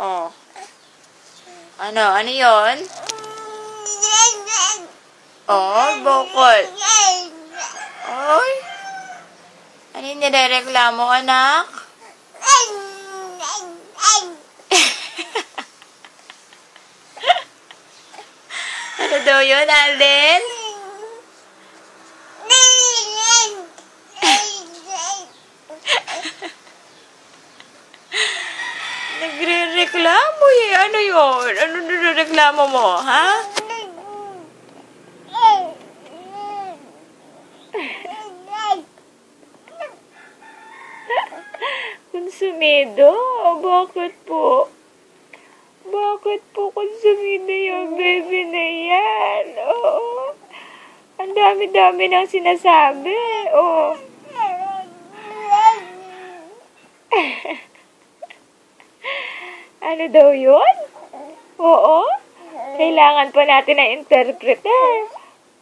Oh. Ano? Ano yun? Oh, bukol. Oy. Ano yung nirereklamo, anak? Ano daw yun, Alden? Nagre-reklamo eh. Ano yun? Ano nirereklamo mo, ha? Konsumido? Bakit po? Bakit po konsumido yung baby na yan? Oo. Ang dami-dami nang sinasabi. Oo. Ano daw yun? Oo. Kailangan pa natin ng interpreter.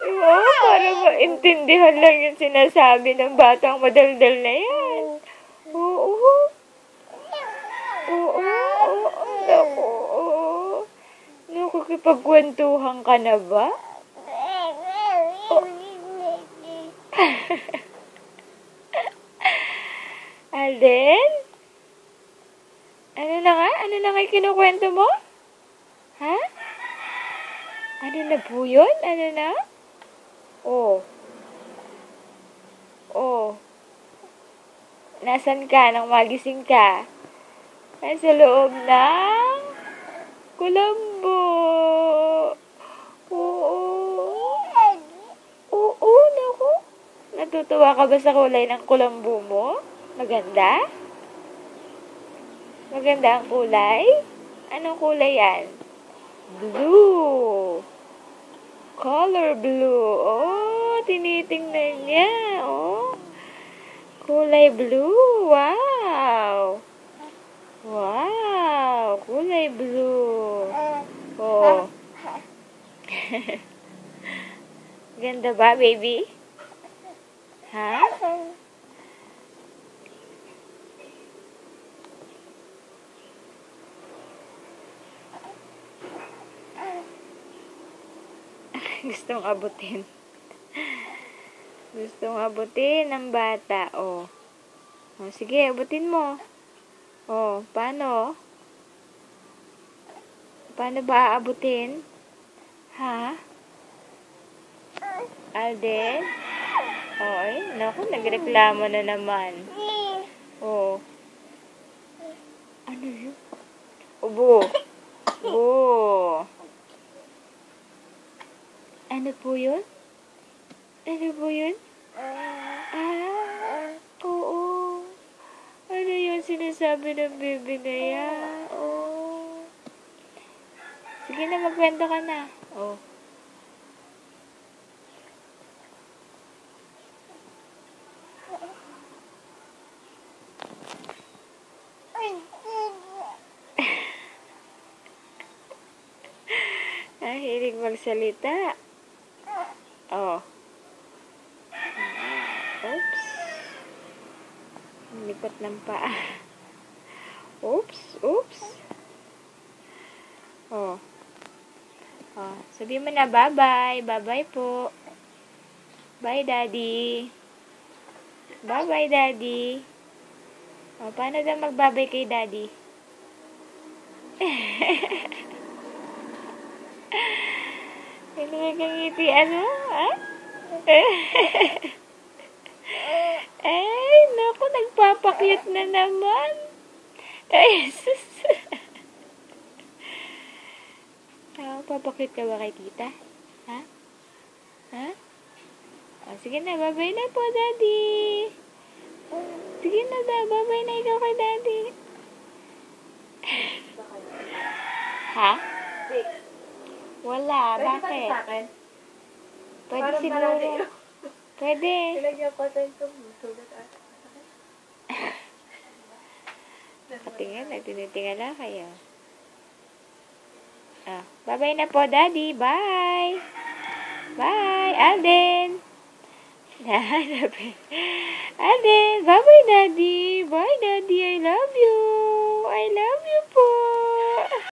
Oo, para maintindihan lang yung sinasabi ng batang madaldal na yan. Oo. Oo. Naku. Nakikipagkwentuhan ka na ba? Oh. Alden? Ano na nga? Ano na nga kinukwento mo? Ha? Ano na po yun? Ano na? Oh. Oh. Nasaan ka nang magising ka? Nasa loob ng kulambo. Oo. Oo, naku. Natutuwa ka ba sa kulay ng kulambo mo? Maganda? Maganda ang kulay? Anong kulay yan? Blue. Color blue. Oh, tinitingnan niya. Oh. Kulay blue. Wow. Wow. Kulay blue. Oh. Ganda ba, baby? Ha? Gustong abutin. Gustong abutin ng bata. Oh. Oh, sige, abutin mo. Oh, paano? Paano ba aabutin? Ha? Alden? Oy, naku, nagreklamo na naman. Oh. Ano yun? Ubo. Ubo. Ano po yun? Ano po yun? Oo. Ano yun sinasabi ng baby na yan? Oo. Sige na, magkwento ka na. Oh. Hilig magsalita. Oh. Oops. Likot ng paa. Oops. Oops. Oh. Oh. Sabihin mo na bye-bye. Bye-bye po. Bye, Daddy. Bye-bye, Daddy. Oh, paano daw mag-bye-bye kay Daddy? Hindi ka ngiti, ano? Ha? Ay, naku, nagpapakyut na naman. Ay, sus. Papakyut ka ba kay tita? Ha? Ha? Oh, sige na, bye-bye na po, Daddy. Sige na, bye-bye na ikaw kay Daddy. Ha? Wala, bakit? Pwede siguro. Pwede. Silagyan ko sa ito. Sugat at Patingin, nagtinitingan na kayo. Ah, bye-bye na po, Daddy. Bye. Bye, Alden. Alden, bye-bye, Daddy. Bye, Daddy. I love you. I love you po.